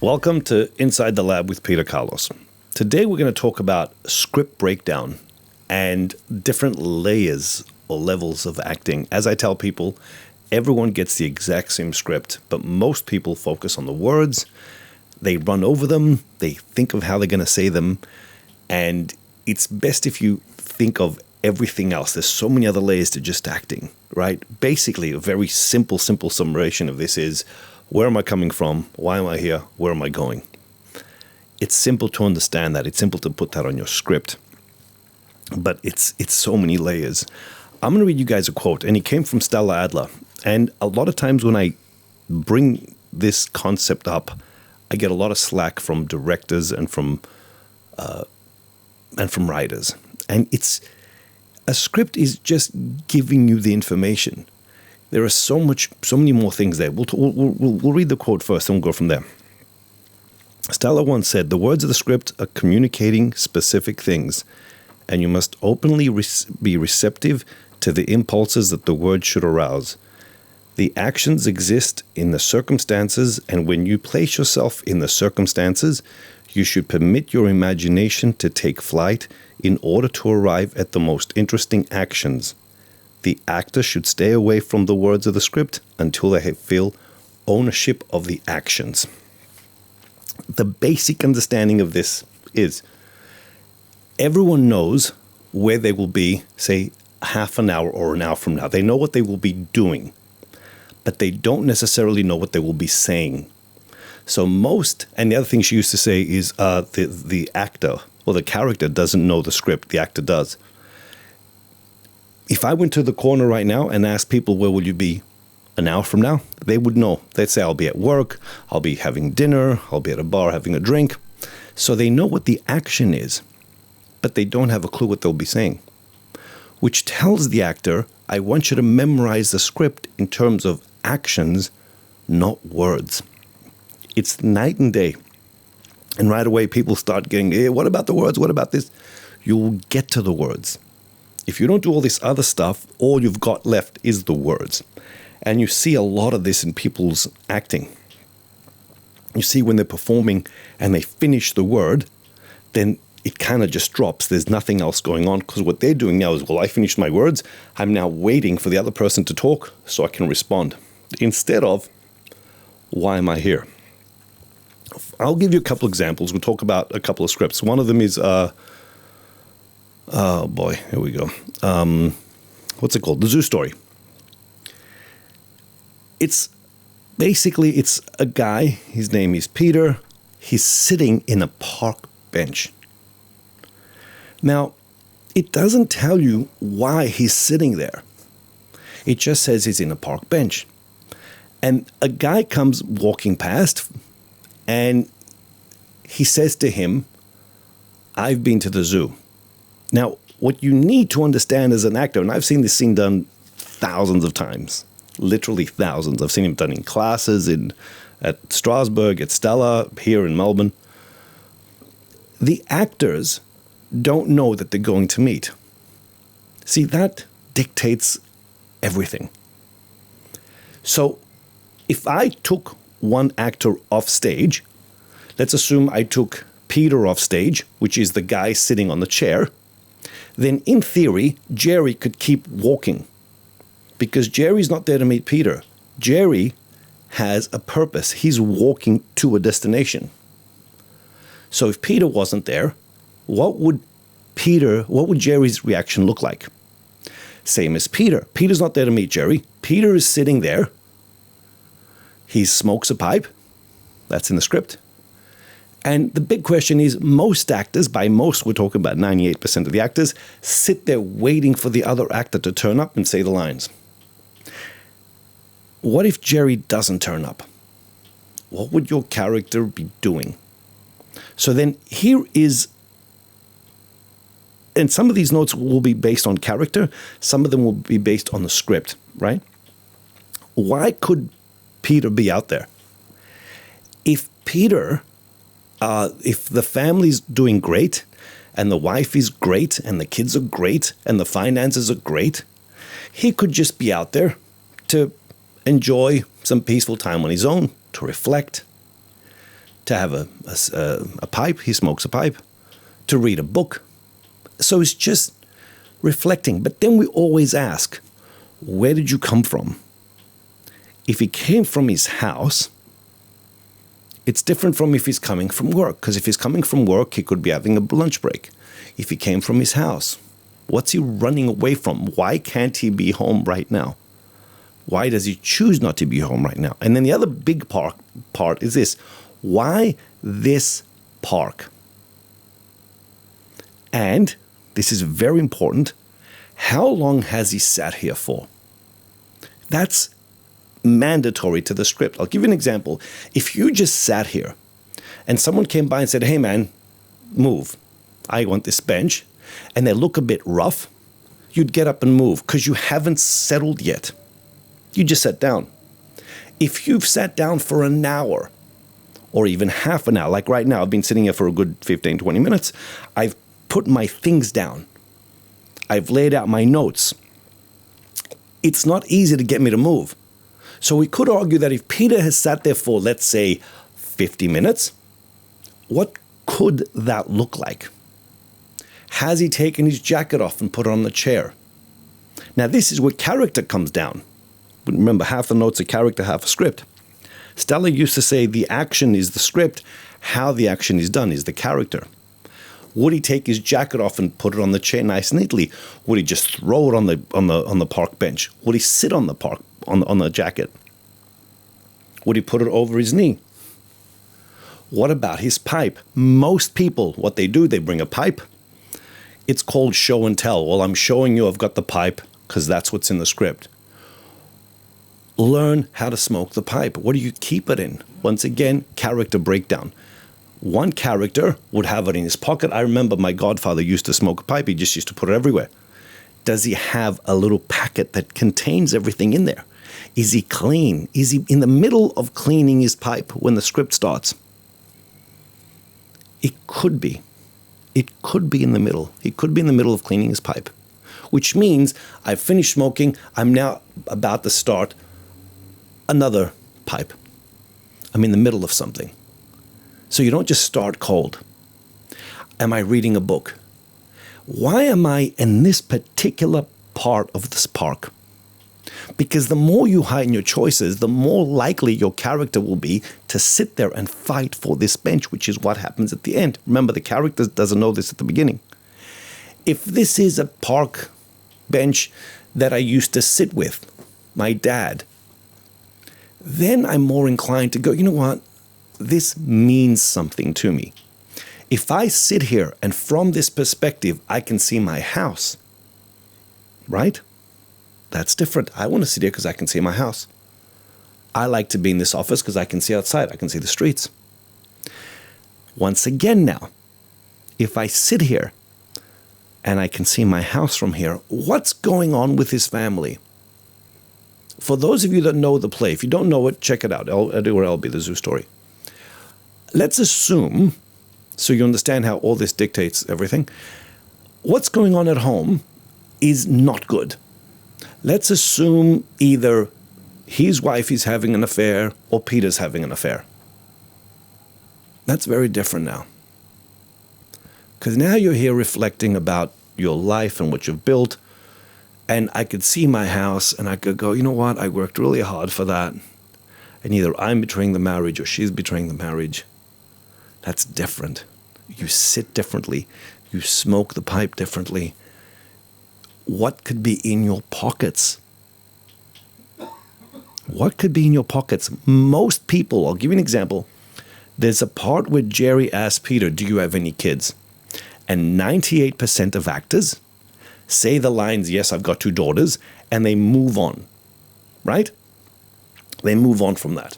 Welcome to Inside the Lab with Peter Kalos. Today we're going to talk about script breakdown and different layers or levels of acting. As I tell people, everyone gets the exact same script, but most people focus on the words, they run over them, they think of how they're going to say them, and it's best if you think of everything else. There's so many other layers to just acting, right? Basically, a very simple summation of this is, where am I coming from? Why am I here? Where am I going? It's simple to understand that. It's simple to put that on your script. But it's so many layers. I'm going to read you guys a quote, and it came from Stella Adler. And a lot of times when I bring this concept up, I get a lot of slack from directors and from writers. And a script is just giving you the information. There are so many more things there. We'll read the quote first and we'll go from there. Stella once said, "The words of the script are communicating specific things, and you must openly be receptive to the impulses that the word should arouse. The actions exist in the circumstances, and when you place yourself in the circumstances, you should permit your imagination to take flight in order to arrive at the most interesting actions. The actor should stay away from the words of the script until they feel ownership of the actions." The basic understanding of this is everyone knows where they will be, say, half an hour or an hour from now. They know what they will be doing, but they don't necessarily know what they will be saying. So and the other thing she used to say is the actor or the character doesn't know the script, the actor does. If I went to the corner right now and asked people, where will you be an hour from now? They would know. They'd say, I'll be at work, I'll be having dinner, I'll be at a bar having a drink. So they know what the action is, but they don't have a clue what they'll be saying, which tells the actor, I want you to memorize the script in terms of actions, not words. It's night and day. And right away, people start getting, hey, what about the words? What about this? You'll get to the words. If you don't do all this other stuff, all you've got left is the words. And you see a lot of this in people's acting. You see when they're performing and they finish the word, then it kind of just drops. There's nothing else going on because what they're doing now is, well, I finished my words. I'm now waiting for the other person to talk so I can respond. Instead of, why am I here? I'll give you a couple examples. We'll talk about a couple of scripts. One of them is... oh boy, here we go. What's it called? The Zoo Story. It's a guy, his name is Peter. He's sitting in a park bench. Now, it doesn't tell you why he's sitting there. It just says he's in a park bench. And a guy comes walking past and he says to him, I've been to the zoo. Now, what you need to understand as an actor, and I've seen this scene done thousands of times, literally thousands. I've seen him done in classes at Strasbourg, at Stella, here in Melbourne. The actors don't know that they're going to meet. See, that dictates everything. So if I took one actor off stage, let's assume I took Peter off stage, which is the guy sitting on the chair, then in theory, Jerry could keep walking because Jerry's not there to meet Peter. Jerry has a purpose. He's walking to a destination. So if Peter wasn't there, what would Jerry's reaction look like? Same as Peter. Peter's not there to meet Jerry. Peter is sitting there. He smokes a pipe. That's in the script. And the big question is, most actors, by most we're talking about 98% of the actors, sit there waiting for the other actor to turn up and say the lines. What if Jerry doesn't turn up? What would your character be doing? So then here is, and some of these notes will be based on character, some of them will be based on the script, right? Why could Peter be out there? If the family's doing great, and the wife is great, and the kids are great, and the finances are great, he could just be out there to enjoy some peaceful time on his own, to reflect, To have a pipe, he smokes a pipe. To read a book. So it's just reflecting. But then we always ask, where did you come from? If he came from his house, it's different from if he's coming from work. Because if he's coming from work, he could be having a lunch break. If he came from his house, what's he running away from? Why can't he be home right now? Why does he choose not to be home right now? And then the other big part is this. Why this park? And, this is very important, how long has he sat here for? That's mandatory to the script. I'll give you an example. If you just sat here and someone came by and said, hey man, move. I want this bench. And they look a bit rough, you'd get up and move because you haven't settled yet. You just sat down. If you've sat down for an hour or even half an hour, like right now, I've been sitting here for a good 15, 20 minutes. I've put my things down. I've laid out my notes. It's not easy to get me to move. So we could argue that if Peter has sat there for, let's say, 50 minutes, what could that look like? Has he taken his jacket off and put it on the chair? Now, this is where character comes down. Remember, half the notes are character, half a script. Stella used to say the action is the script, how the action is done is the character. Would he take his jacket off and put it on the chair nice and neatly? Would he just throw it on the park bench? Would he sit on the jacket? Would he put it over his knee? What about his pipe? Most people, what they do, they bring a pipe. It's called show and tell. Well, I'm showing you I've got the pipe because that's what's in the script. Learn how to smoke the pipe. What do you keep it in? Once again, character breakdown. One character would have it in his pocket. I remember my godfather used to smoke a pipe. He just used to put it everywhere. Does he have a little packet that contains everything in there? Is he clean? Is he in the middle of cleaning his pipe when the script starts? It could be. It could be in the middle. He could be in the middle of cleaning his pipe, which means I've finished smoking. I'm now about to start another pipe. I'm in the middle of something. So you don't just start cold. Am I reading a book? Why am I in this particular part of this park? Because the more you heighten your choices, the more likely your character will be to sit there and fight for this bench, which is what happens at the end. Remember, the character doesn't know this at the beginning. If this is a park bench that I used to sit with, my dad, then I'm more inclined to go, you know what? This means something to me. If I sit here and from this perspective, I can see my house, right? That's different. I want to sit here because I can see my house. I like to be in this office because I can see outside. I can see the streets. Once again now, if I sit here and I can see my house from here, what's going on with his family? For those of you that know the play, if you don't know it, check it out. Eddie or Elby, the zoo story. Let's assume, so you understand how all this dictates everything, what's going on at home is not good. Let's assume either his wife is having an affair or Peter's having an affair. That's very different now. Because now you're here reflecting about your life and what you've built, and I could see my house and I could go, you know what, I worked really hard for that, and either I'm betraying the marriage or she's betraying the marriage. That's different. You sit differently. You smoke the pipe differently. What could be in your pockets? What could be in your pockets? Most people, I'll give you an example. There's a part where Jerry asks Peter, do you have any kids? And 98% of actors say the lines, yes, I've got 2 daughters, and they move on, right? They move on from that.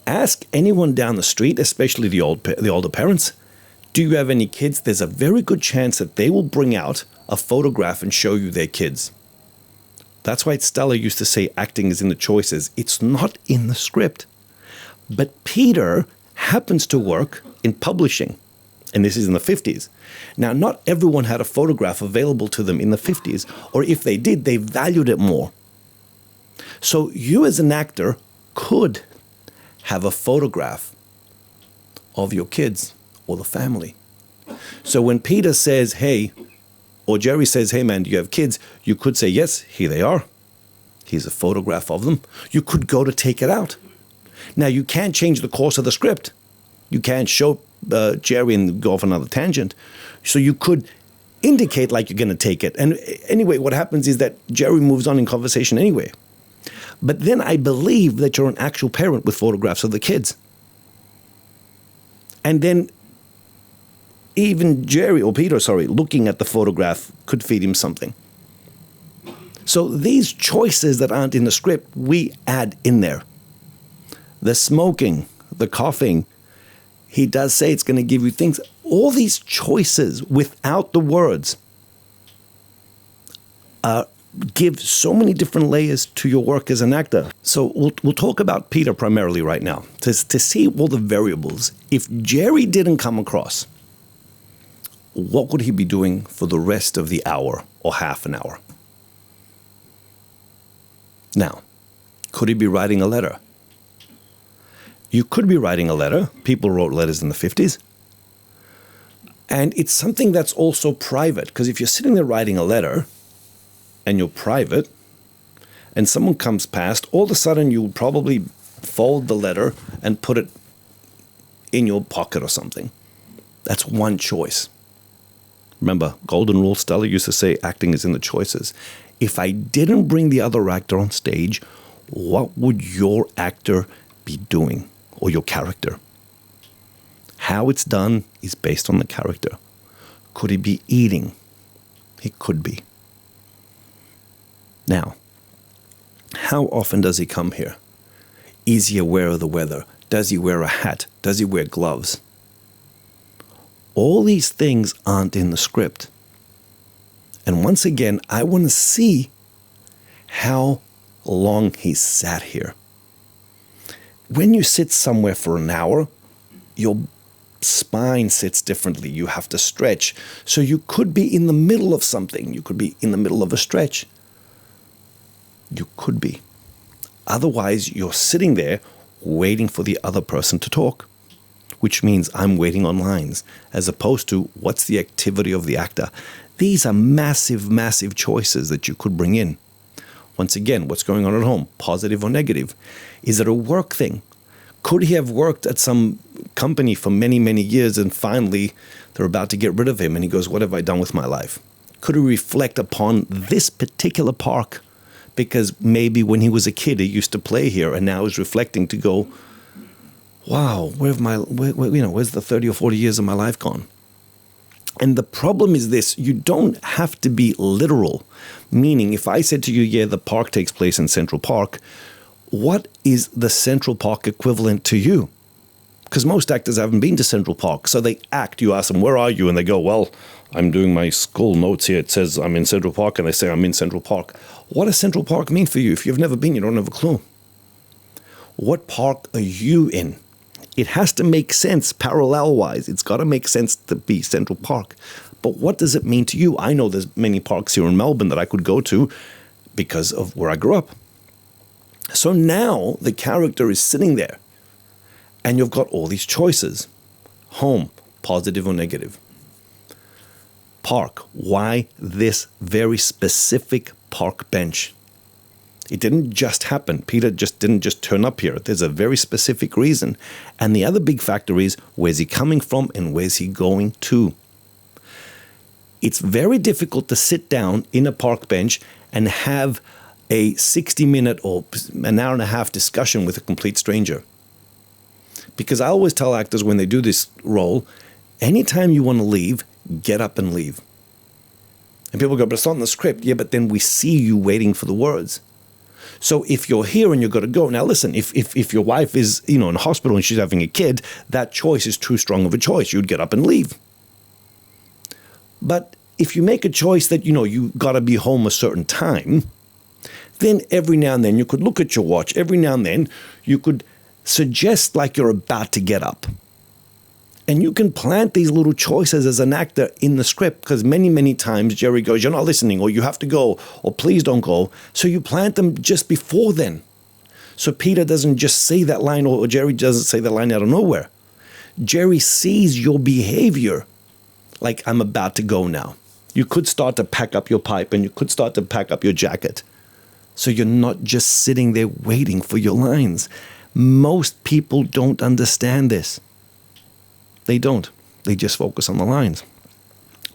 Ask anyone down the street, especially the older parents, do you have any kids? There's a very good chance that they will bring out a photograph and show you their kids. That's why Stella used to say acting is in the choices. It's not in the script. But Peter happens to work in publishing, and this is in the 50s. Now, not everyone had a photograph available to them in the 50s, or if they did, they valued it more. So you as an actor could have a photograph of your kids or the family. So when Peter says, hey, or Jerry says, hey man, do you have kids? You could say, yes, here they are. Here's a photograph of them. You could go to take it out. Now, you can't change the course of the script. You can't show Jerry and go off another tangent. So you could indicate like you're going to take it. And anyway, what happens is that Jerry moves on in conversation anyway. But then I believe that you're an actual parent with photographs of the kids. And then even Jerry, or Peter, sorry, looking at the photograph could feed him something. So these choices that aren't in the script, we add in there. The smoking, the coughing, he does say it's going to give you things. All these choices without the words give so many different layers to your work as an actor. So we'll talk about Peter primarily right now to see all the variables. If Jerry didn't come across, what would he be doing for the rest of the hour or half an hour? Now, could he be writing a letter? You could be writing a letter. People wrote letters in the 50s. And it's something that's also private, because if you're sitting there writing a letter and you're private and someone comes past, all of a sudden you would probably fold the letter and put it in your pocket or something. That's one choice. Remember, golden rule, Stella used to say, acting is in the choices. If I didn't bring the other actor on stage, what would your actor be doing, or your character? How it's done is based on the character. Could he be eating? He could be. Now, how often does he come here? Is he aware of the weather? Does he wear a hat? Does he wear gloves? All these things aren't in the script. And once again, I want to see how long he sat here. When you sit somewhere for an hour, your spine sits differently. You have to stretch. So you could be in the middle of something. You could be in the middle of a stretch. You could be. Otherwise, you're sitting there waiting for the other person to talk, which means I'm waiting on lines, as opposed to what's the activity of the actor. These are massive, massive choices that you could bring in. Once again, what's going on at home, positive or negative? Is it a work thing? Could he have worked at some company for many, many years and finally they're about to get rid of him and he goes, what have I done with my life? Could he reflect upon this particular park? Because maybe when he was a kid, he used to play here and now he's reflecting to go, wow, where's the 30 or 40 years of my life gone? And the problem is this, you don't have to be literal. Meaning, if I said to you, yeah, the park takes place in Central Park, what is the Central Park equivalent to you? Because most actors haven't been to Central Park, so they act. You ask them, where are you? And they go, well, I'm doing my school notes here. It says I'm in Central Park, and they say I'm in Central Park. What does Central Park mean for you? If you've never been, you don't have a clue. What park are you in? It has to make sense parallel-wise. It's got to make sense to be Central Park. But what does it mean to you? I know there's many parks here in Melbourne that I could go to because of where I grew up. So now the character is sitting there and you've got all these choices. Home, positive or negative. Park, why this very specific park bench? It didn't just happen. Peter didn't just turn up here. There's a very specific reason. And the other big factor is, where's he coming from and where's he going to? It's very difficult to sit down in a park bench and have a 60-minute or an hour and a half discussion with a complete stranger. Because I always tell actors when they do this role, anytime you want to leave, get up and leave. And people go, but it's not in the script. Yeah, but then we see you waiting for the words. So if you're here and you've got to go, now listen, if your wife is, in a hospital and she's having a kid, that choice is too strong of a choice. You'd get up and leave. But if you make a choice that, you got to be home a certain time, then every now and then you could look at your watch. Every now and then you could suggest like you're about to get up. And you can plant these little choices as an actor in the script, because many, many times Jerry goes, you're not listening, or you have to go, or please don't go. So you plant them just before then. So Peter doesn't just say that line, or Jerry doesn't say that line out of nowhere. Jerry sees your behavior like, I'm about to go now. You could start to pack up your pipe and you could start to pack up your jacket. So you're not just sitting there waiting for your lines. Most people don't understand this. They don't. They just focus on the lines.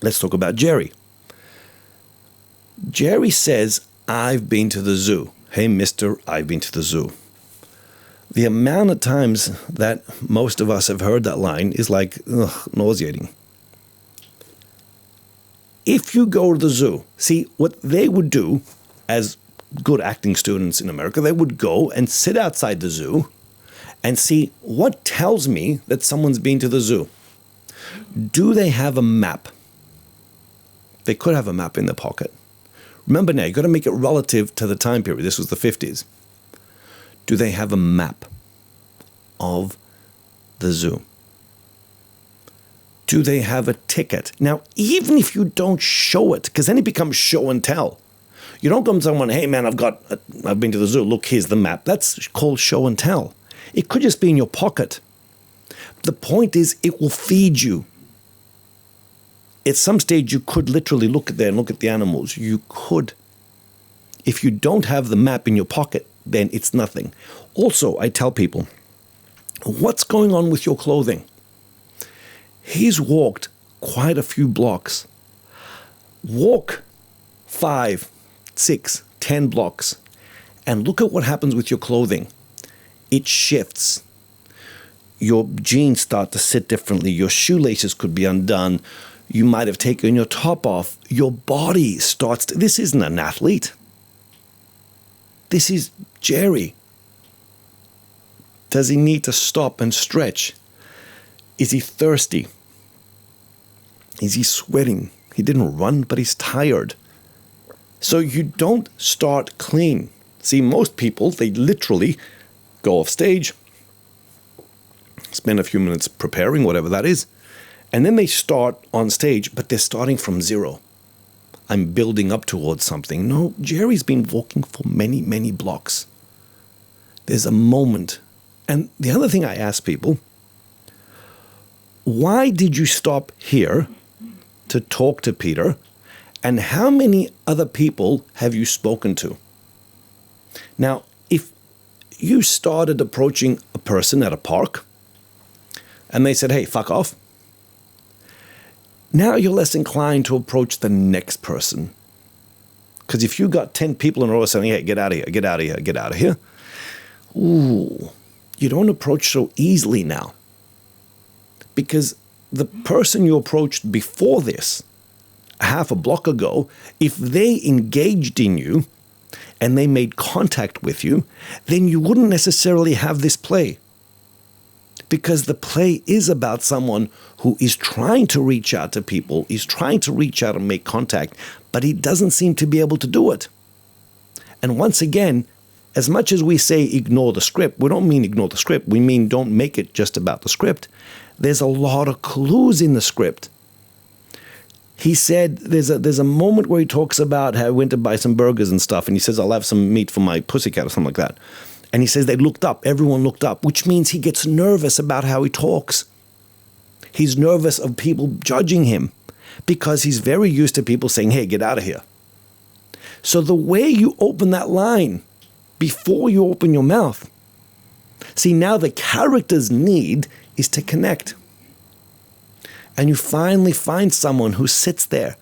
Let's talk about Jerry. Jerry says, I've been to the zoo. Hey, mister, I've been to the zoo. The amount of times that most of us have heard that line is like, nauseating. If you go to the zoo, see, what they would do as good acting students in America, they would go and sit outside the zoo and see what tells me that someone's been to the zoo. Do they have a map? They could have a map in their pocket. Remember now, you've got to make it relative to the time period. This was the 50s. Do they have a map of the zoo? Do they have a ticket? Now, even if you don't show it, because then it becomes show and tell. You don't come to someone, hey man, I've been to the zoo. Look, here's the map. That's called show and tell. It could just be in your pocket. The point is, it will feed you. At some stage, you could literally look at there and look at the animals. You could. If you don't have the map in your pocket, then it's nothing. Also, I tell people, what's going on with your clothing? He's walked quite a few blocks. Walk 5, 6, 10 blocks and look at what happens with your clothing. It shifts. Your jeans start to sit differently. Your shoelaces could be undone. You might have taken your top off. Your body starts to... This isn't an athlete. This is Jerry. Does he need to stop and stretch? Is he thirsty? Is he sweating? He didn't run, but he's tired. So you don't start clean. See, most people, they literally go off stage, spend a few minutes preparing, whatever that is, and then they start on stage, but they're starting from zero. I'm building up towards something. No, Jerry's been walking for many, many blocks. There's a moment. And the other thing I ask people, why did you stop here to talk to Peter? And how many other people have you spoken to? Now, if you started approaching a person at a park and they said, hey, fuck off, now you're less inclined to approach the next person. Because if you got 10 people in a row saying, hey, get out of here, get out of here, get out of here, ooh, you don't approach so easily now. Because the person you approached before this, half a block ago, if they engaged in you and they made contact with you, then you wouldn't necessarily have this play. Because the play is about someone who is trying to reach out to people, is trying to reach out and make contact, but he doesn't seem to be able to do it. And once again, as much as we say ignore the script, we don't mean ignore the script. We mean don't make it just about the script. There's a lot of clues in the script. He said there's a moment where he talks about how he went to buy some burgers and stuff, and he says, I'll have some meat for my pussycat or something like that. And he says they looked up, everyone looked up, which means he gets nervous about how he talks. He's nervous of people judging him because he's very used to people saying, hey, get out of here. So the way you open that line before you open your mouth, see, now the character's need is to connect. And you finally find someone who sits there.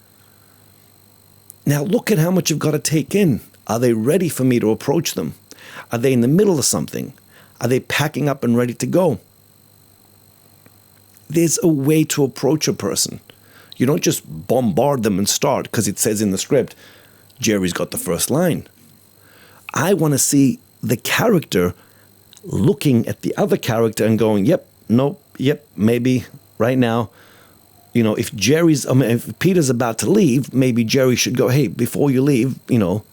Now look at how much you've got to take in. Are they ready for me to approach them? Are they in the middle of something? Are they packing up and ready to go? There's a way to approach a person. You don't just bombard them and start because it says in the script, Jerry's got the first line. I want to see the character looking at the other character and going, yep, nope, yep, maybe right now. You know, if Peter's about to leave, maybe Jerry should go, hey, before you leave,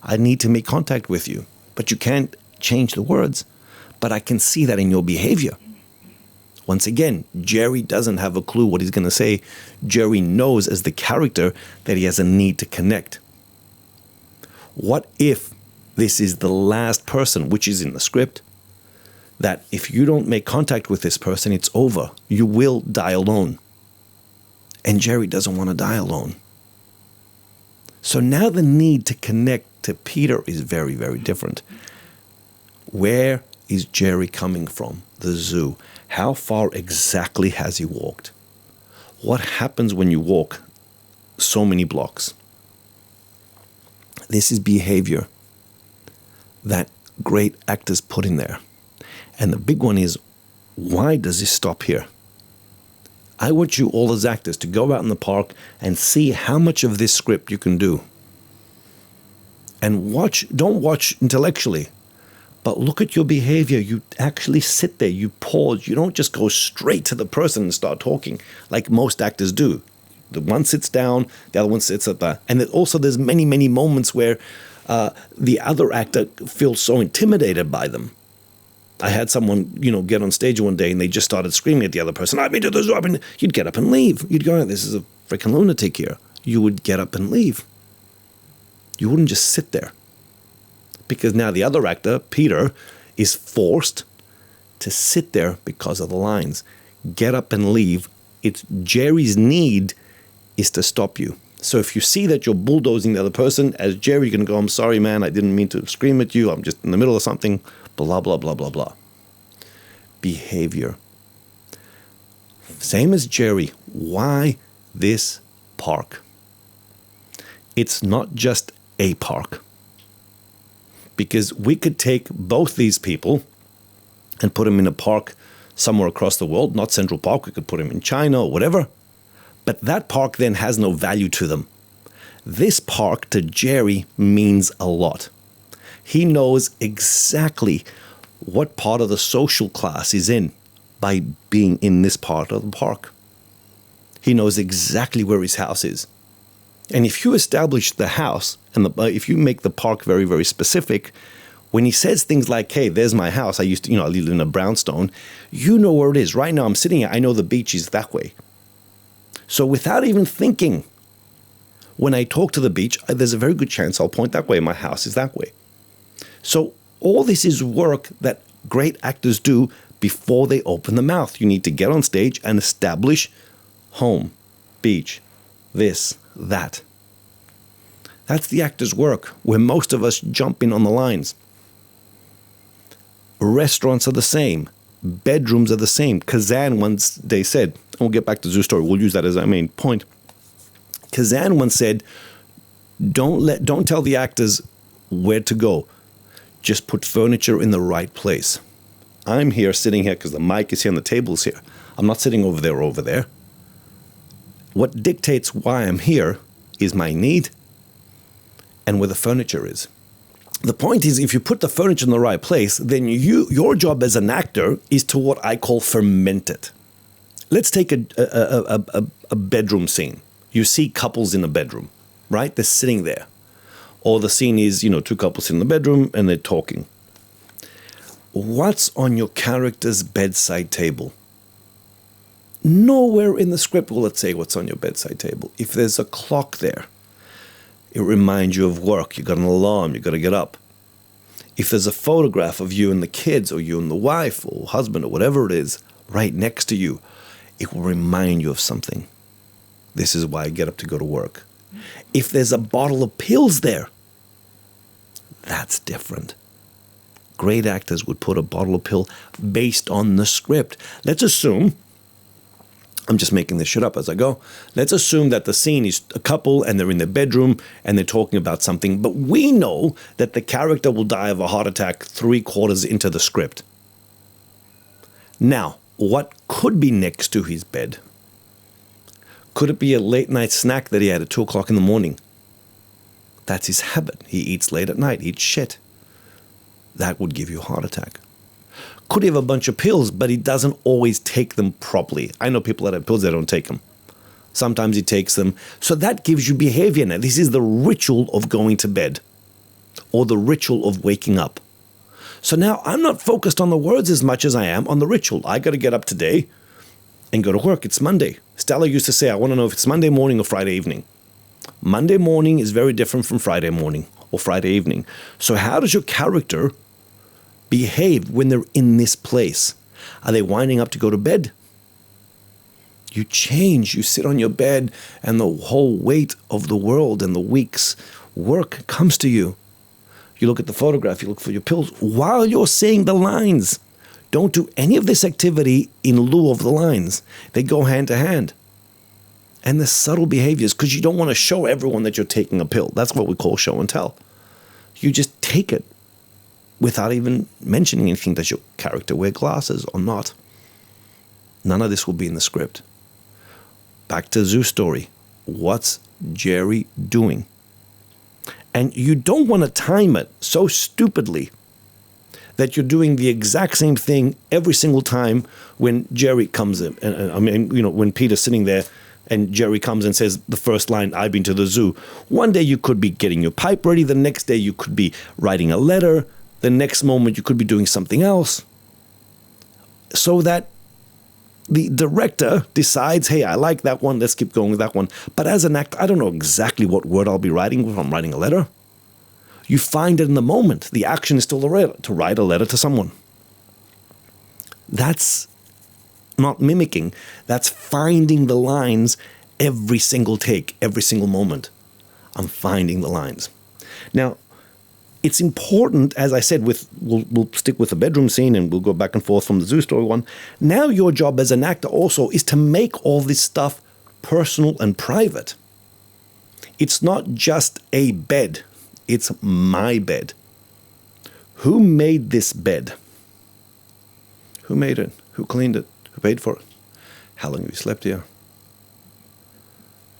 I need to make contact with you. But you can't change the words. But I can see that in your behavior. Once again, Jerry doesn't have a clue what he's going to say. Jerry knows as the character that he has a need to connect. What if this is the last person, which is in the script, that if you don't make contact with this person, it's over. You will die alone. And Jerry doesn't want to die alone. So now the need to connect to Peter is very, very different. Where is Jerry coming from? The zoo. How far exactly has he walked? What happens when you walk so many blocks? This is behavior that great actors put in there. And the big one is, why does this stop here? I want you all as actors to go out in the park and see how much of this script you can do. And don't watch intellectually, but look at your behavior. You actually sit there, you pause. You don't just go straight to the person and start talking like most actors do. The one sits down, the other one sits up there. And there's many, many moments where the other actor feels so intimidated by them. I had someone, get on stage one day and they just started screaming at the other person, I've been to the zoo. You'd get up and leave. You'd go, this is a freaking lunatic here. You would get up and leave. You wouldn't just sit there. Because now the other actor, Peter, is forced to sit there because of the lines. Get up and leave. It's Jerry's need is to stop you. So if you see that you're bulldozing the other person, as Jerry, you're going to go, I'm sorry, man, I didn't mean to scream at you. I'm just in the middle of something. Blah, blah, blah, blah, blah. Behavior. Same as Jerry. Why this park? It's not just a park. Because we could take both these people and put them in a park somewhere across the world, not Central Park. We could put them in China or whatever. But that park then has no value to them. This park to Jerry means a lot. He knows exactly what part of the social class he's in by being in this part of the park. He knows exactly where his house is. And if you establish the house and if you make the park very, very specific, when he says things like, hey, there's my house, I used to, I live in a brownstone, you know where it is. Right now I'm sitting here, I know the beach is that way. So without even thinking, when I talk to the beach, there's a very good chance I'll point that way. My house is that way. So all this is work that great actors do before they open the mouth. You need to get on stage and establish home, beach, this, that. That's the actor's work, where most of us jump in on the lines. Restaurants are the same. Bedrooms are the same. Kazan once they said, and we'll get back to Zoo Story, we'll use that as our main point. Kazan once said, don't tell the actors where to go. Just put furniture in the right place. I'm here, sitting here, because the mic is here and the table's here. I'm not sitting over there or over there. What dictates why I'm here is my need and where the furniture is. The point is, if you put the furniture in the right place, then your job as an actor is to what I call ferment it. Let's take a bedroom scene. You see couples in a bedroom, right? They're sitting there. Or the scene is, two couples in the bedroom and they're talking. What's on your character's bedside table? Nowhere in the script will it say what's on your bedside table. If there's a clock there, it reminds you of work. You got an alarm, you got to get up. If there's a photograph of you and the kids, or you and the wife or husband or whatever it is right next to you, it will remind you of something. This is why I get up to go to work. If there's a bottle of pills there, that's different. Great actors would put a bottle of pill based on the script. Let's assume, I'm just making this shit up as I go. Let's assume that the scene is a couple and they're in their bedroom and they're talking about something, but we know that the character will die of a heart attack 3/4 into the script. Now, what could be next to his bed? Could it be a late night snack that he had at 2 o'clock in the morning? That's his habit. He eats late at night, eats shit. That would give you a heart attack. Could he have a bunch of pills, but he doesn't always take them properly? I know people that have pills that don't take them. Sometimes he takes them. So that gives you behavior now. This is the ritual of going to bed, or the ritual of waking up. So now I'm not focused on the words as much as I am on the ritual. I got to get up today and go to work. It's Monday. Stella used to say, I want to know if it's Monday morning or Friday evening. Monday morning is very different from Friday morning or Friday evening. So how does your character behave when they're in this place? Are they winding up to go to bed? You change. You sit on your bed and the whole weight of the world and the week's work comes to you. You look at the photograph, you look for your pills while you're saying the lines. Don't do any of this activity in lieu of the lines. They go hand to hand. And the subtle behaviors, because you don't want to show everyone that you're taking a pill. That's what we call show and tell. You just take it without even mentioning anything. Does your character wear glasses or not? None of this will be in the script. Back to the zoo story. What's Jerry doing? And you don't want to time it so stupidly that you're doing the exact same thing every single time when Jerry comes in. And I mean, when Peter's sitting there and Jerry comes and says the first line, I've been to the zoo. One day you could be getting your pipe ready. The next day you could be writing a letter. The next moment you could be doing something else. So that the director decides, hey, I like that one. Let's keep going with that one. But as an actor, I don't know exactly what word I'll be writing if I'm writing a letter. You find it in the moment. The action is still to write a letter to someone. That's not mimicking. That's finding the lines every single take, every single moment. I'm finding the lines. Now, it's important, as I said, we'll stick with the bedroom scene and we'll go back and forth from the zoo story one. Now your job as an actor also is to make all this stuff personal and private. It's not just a bed. It's my bed. Who made this bed? Who made it? Who cleaned it? Who paid for it? How long have you slept here?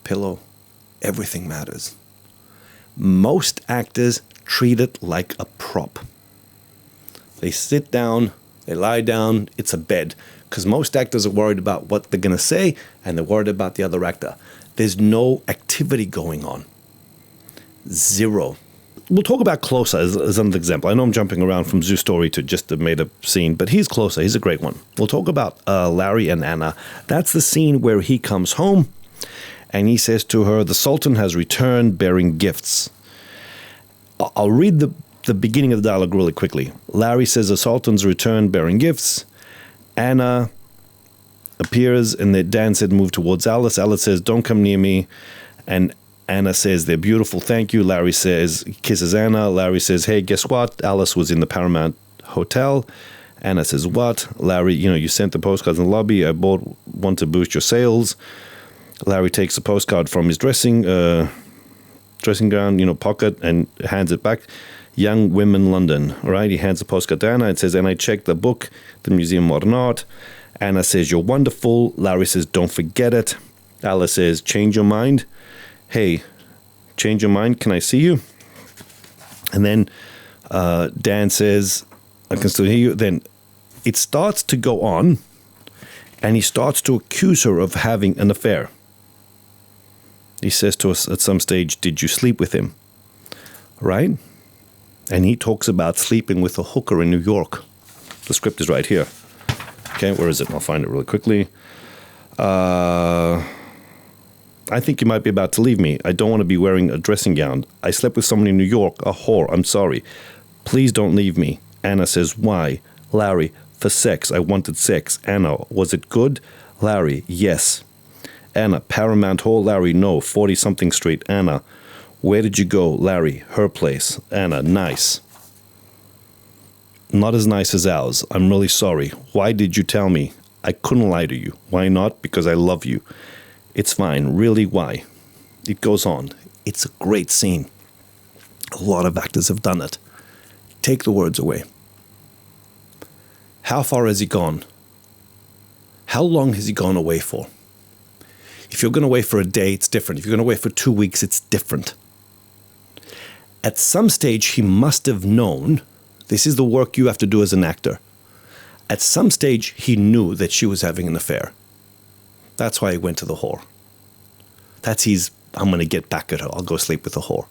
Pillow. Everything matters. Most actors treat it like a prop. They sit down, they lie down, it's a bed. Because most actors are worried about what they're going to say and they're worried about the other actor. There's no activity going on. Zero. We'll talk about Closer as another example. I know I'm jumping around from Zoo Story to just a made-up scene, but he's Closer. He's a great one. We'll talk about Larry and Anna. That's the scene where he comes home and he says to her, the Sultan has returned bearing gifts. I'll read the beginning of the dialogue really quickly. Larry says the Sultan's returned bearing gifts. Anna appears and Dan said move towards Alice. Alice says don't come near me. And Anna says they're beautiful, thank you. Larry says, kisses Anna. Larry says, hey, guess what? Alice was in the Paramount Hotel. Anna says, what? Larry, you sent the postcards in the lobby. I bought one to boost your sales. Larry takes a postcard from his dressing gown, pocket and hands it back. Young Women London, all right? He hands the postcard to Anna and says, and I checked the book, the Museum of Modern Art. Anna says, you're wonderful. Larry says, don't forget it. Alice says, change your mind. Hey, change your mind, can I see you? And then Dan says, I can still hear you. Then it starts to go on, and he starts to accuse her of having an affair. He says to us at some stage, did you sleep with him? Right? And he talks about sleeping with a hooker in New York. The script is right here. Okay, where is it? I'll find it really quickly. I think you might be about to leave me. I don't want to be wearing a dressing gown. I slept with someone in New York, a whore. I'm sorry. Please don't leave me. Anna says, why? Larry, for sex. I wanted sex. Anna, was it good? Larry, yes. Anna, Paramount Hall. Larry, no. 40-something Street. Anna, where did you go? Larry, her place. Anna, nice. Not as nice as ours. I'm really sorry. Why did you tell me? I couldn't lie to you. Why not? Because I love you. It's fine. Really, why? It goes on. It's a great scene. A lot of actors have done it. Take the words away. How far has he gone? How long has he gone away for? If you're going away for a day, it's different. If you're going away for 2 weeks, it's different. At some stage, he must have known, this is the work you have to do as an actor. At some stage, he knew that she was having an affair. That's why he went to the whore. I'm going to get back at her. I'll go sleep with the whore.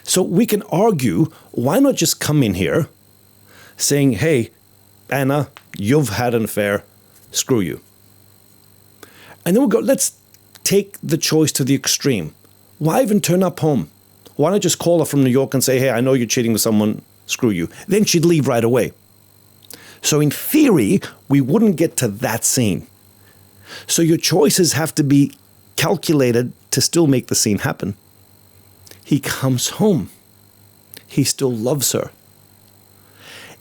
So we can argue, why not just come in here saying, hey, Anna, you've had an affair, screw you. And then we'll go, let's take the choice to the extreme. Why even turn up home? Why not just call her from New York and say, hey, I know you're cheating with someone screw you. Then she'd leave right away. So in theory, we wouldn't get to that scene. So your choices have to be calculated to still make the scene happen. He comes home. He still loves her.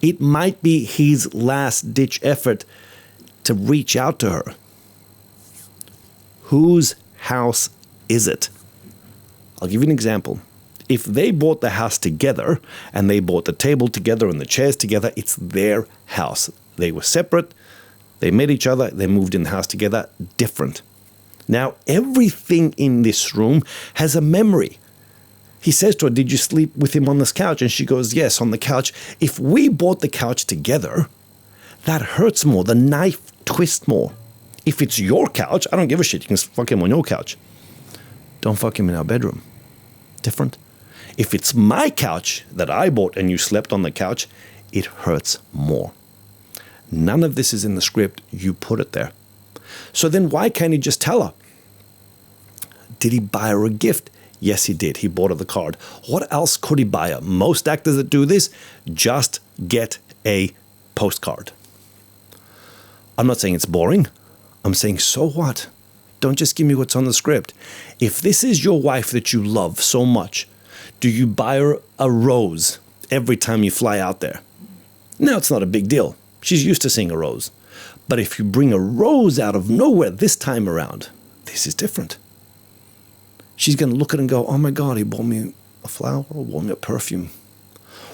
It might be his last-ditch effort to reach out to her. Whose house is it? I'll give you an example. If they bought the house together and they bought the table together and the chairs together, it's their house. They were separate. They met each other. They moved in the house together. Different. Now, everything in this room has a memory. He says to her, did you sleep with him on this couch? And she goes, yes, on the couch. If we bought the couch together, that hurts more. The knife twists more. If it's your couch, I don't give a shit. You can fuck him on your couch. Don't fuck him in our bedroom. Different. If it's my couch that I bought and you slept on the couch, it hurts more. None of this is in the script. You put it there. So then why can't he just tell her? Did he buy her a gift? Yes, he did. He bought her the card. What else could he buy her? Most actors that do this just get a postcard. I'm not saying it's boring. I'm saying, so what? Don't just give me what's on the script. If this is your wife that you love so much, do you buy her a rose every time you fly out there? No, it's not a big deal. She's used to seeing a rose. But if you bring a rose out of nowhere this time around, this is different. She's going to look at it and go, oh my God, he bought me a flower or bought me a perfume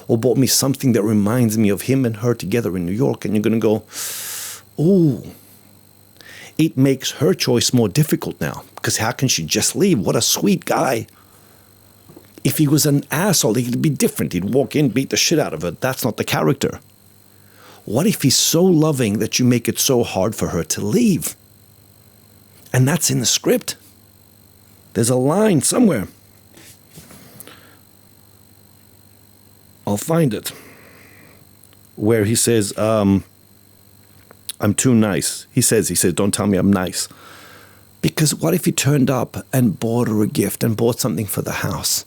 or bought me something that reminds me of him and her together in New York. And you're going to go, oh, it makes her choice more difficult now because how can she just leave? What a sweet guy. If he was an asshole, he'd be different. He'd walk in, beat the shit out of her. That's not the character. What if he's so loving that you make it so hard for her to leave? And that's in the script. There's a line somewhere. I'll find it. Where he says, I'm too nice. He says, don't tell me I'm nice. Because what if he turned up and bought her a gift and bought something for the house?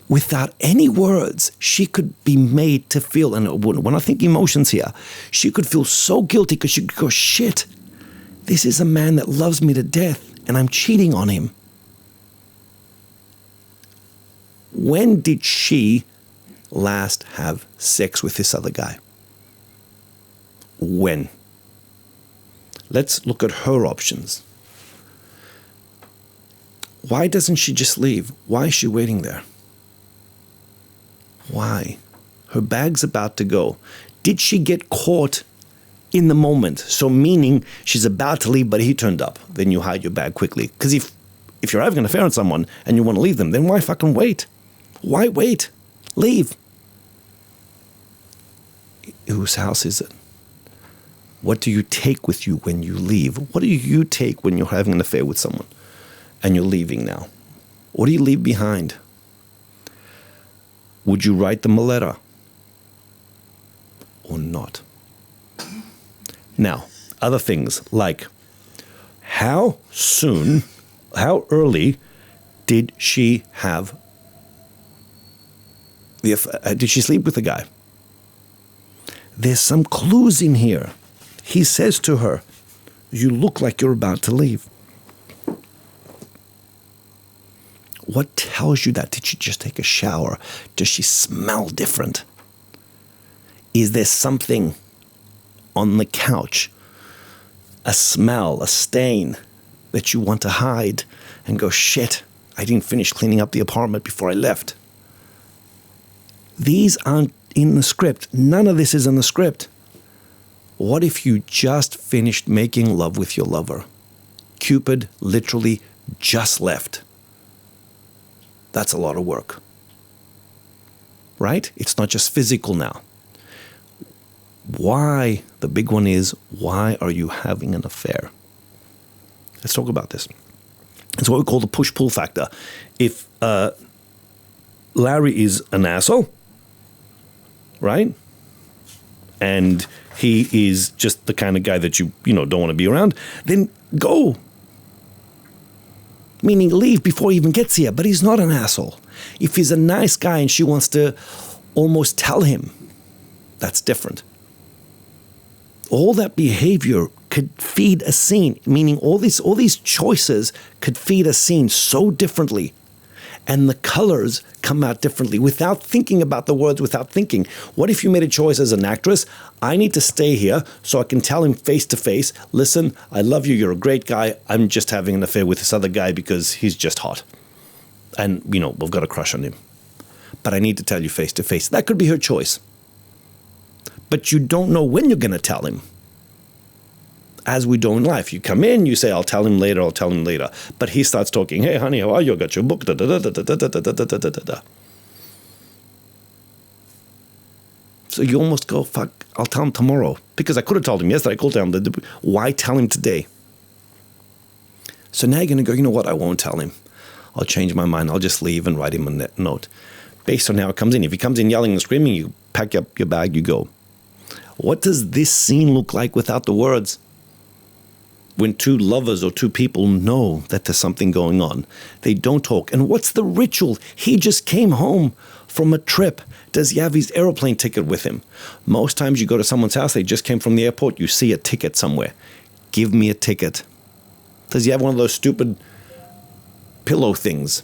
Without any words, she could be made to feel, and when I think emotions here, she could feel so guilty because she could go, shit, this is a man that loves me to death and I'm cheating on him. When did she last have sex with this other guy? When? Let's look at her options. Why doesn't she just leave? Why is she waiting there? Why? Her bag's about to go. Did she get caught in the moment? So meaning she's about to leave, but he turned up. Then you hide your bag quickly. Because if you're having an affair on someone and you want to leave them, then why fucking wait? Why wait? Leave. Whose house is it? What do you take with you when you leave? What do you take when you're having an affair with someone and you're leaving now? What do you leave behind? Would you write them a letter or not? Now, other things like how early did she have did she sleep with the guy? There's some clues in here. He says to her, you look like you're about to leave. What tells you that? Did she just take a shower? Does she smell different? Is there something on the couch, a smell, a stain that you want to hide and go, shit, I didn't finish cleaning up the apartment before I left? These aren't in the script. None of this is in the script. What if you just finished making love with your lover? Cupid literally just left. That's a lot of work. Right? It's not just physical now. Why? The big one is, why are you having an affair? Let's talk about this. It's what we call the push-pull factor. If Larry is an asshole, right? And he is just the kind of guy that you don't want to be around, then go. Meaning leave before he even gets here. But he's not an asshole. If he's a nice guy and she wants to almost tell him. That's different. All that behavior could feed a scene, meaning all these choices could feed a scene so differently. And the colors come out differently without thinking about the words, without thinking. What if you made a choice as an actress? I need to stay here so I can tell him face to face, listen, I love you, you're a great guy. I'm just having an affair with this other guy because he's just hot. And, we've got a crush on him. But I need to tell you face to face. That could be her choice. But you don't know when you're going to tell him. As we do in life. You come in, you say, I'll tell him later. But he starts talking, hey, honey, how are you? I got your book. Da, da, da, da, da, da, da, da, da, da, da. So you almost go, fuck, I'll tell him tomorrow. Because I could have told him yesterday. I could have told him, why tell him today? So now you're going to go, you know what? I won't tell him. I'll change my mind. I'll just leave and write him a note. Based on how it comes in. If he comes in yelling and screaming, you pack up your bag, you go. What does this scene look like without the words? When two lovers or two people know that there's something going on, they don't talk. And what's the ritual? He just came home from a trip. Does he have his airplane ticket with him? Most times you go to someone's house, they just came from the airport, you see a ticket somewhere. Give me a ticket. Does he have one of those stupid pillow things?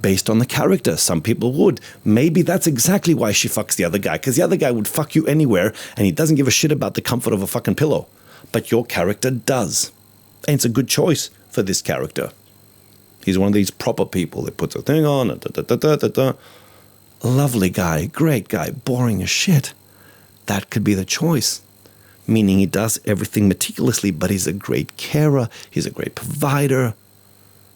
Based on the character, some people would. Maybe that's exactly why she fucks the other guy, because the other guy would fuck you anywhere, and he doesn't give a shit about the comfort of a fucking pillow. But your character does. And it's a good choice for this character. He's one of these proper people that puts a thing on. Lovely guy, great guy, boring as shit. That could be the choice. Meaning he does everything meticulously, but he's a great carer. He's a great provider.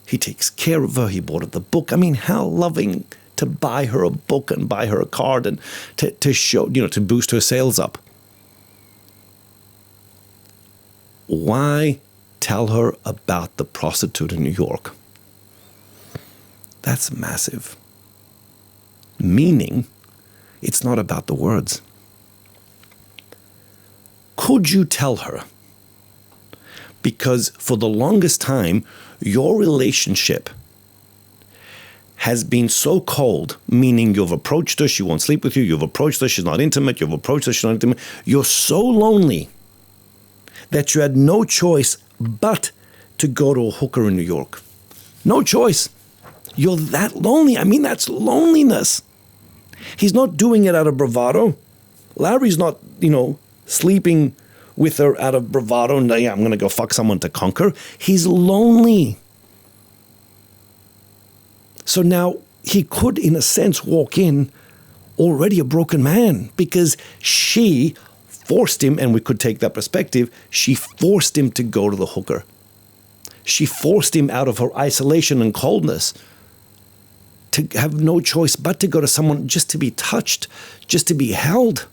He takes care of her. He bought her the book. I mean, how loving to buy her a book and buy her a card and to show, to boost her sales up. Why tell her about the prostitute in New York? That's massive. Meaning, it's not about the words. Could you tell her? Because for the longest time, your relationship has been so cold, meaning you've approached her, she won't sleep with you, you've approached her, she's not intimate, you've approached her, she's not intimate. You're so lonely that you had no choice but to go to a hooker in New York. No choice. You're that lonely. I mean, that's loneliness. He's not doing it out of bravado. Larry's not, sleeping with her out of bravado and, I'm going to go fuck someone to conquer. He's lonely. So now he could, in a sense, walk in already a broken man because she forced him, and we could take that perspective, she forced him to go to the hooker. She forced him out of her isolation and coldness to have no choice but to go to someone just to be touched, just to be held.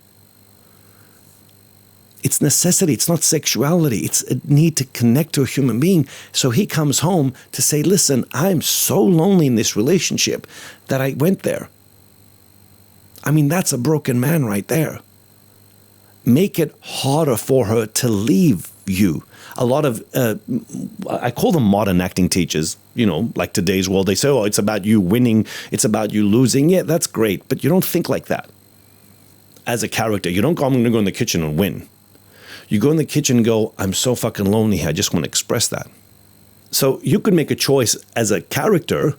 It's necessity. It's not sexuality. It's a need to connect to a human being. So he comes home to say, listen, I'm so lonely in this relationship that I went there. I mean, that's a broken man right there. Make it harder for her to leave you. A lot of, I call them modern acting teachers, like today's world. They say, oh, it's about you winning. It's about you losing. Yeah, that's great. But you don't think like that. As a character, you don't go, I'm going to go in the kitchen and win. You go in the kitchen and go, I'm so fucking lonely. I just want to express that. So you could make a choice as a character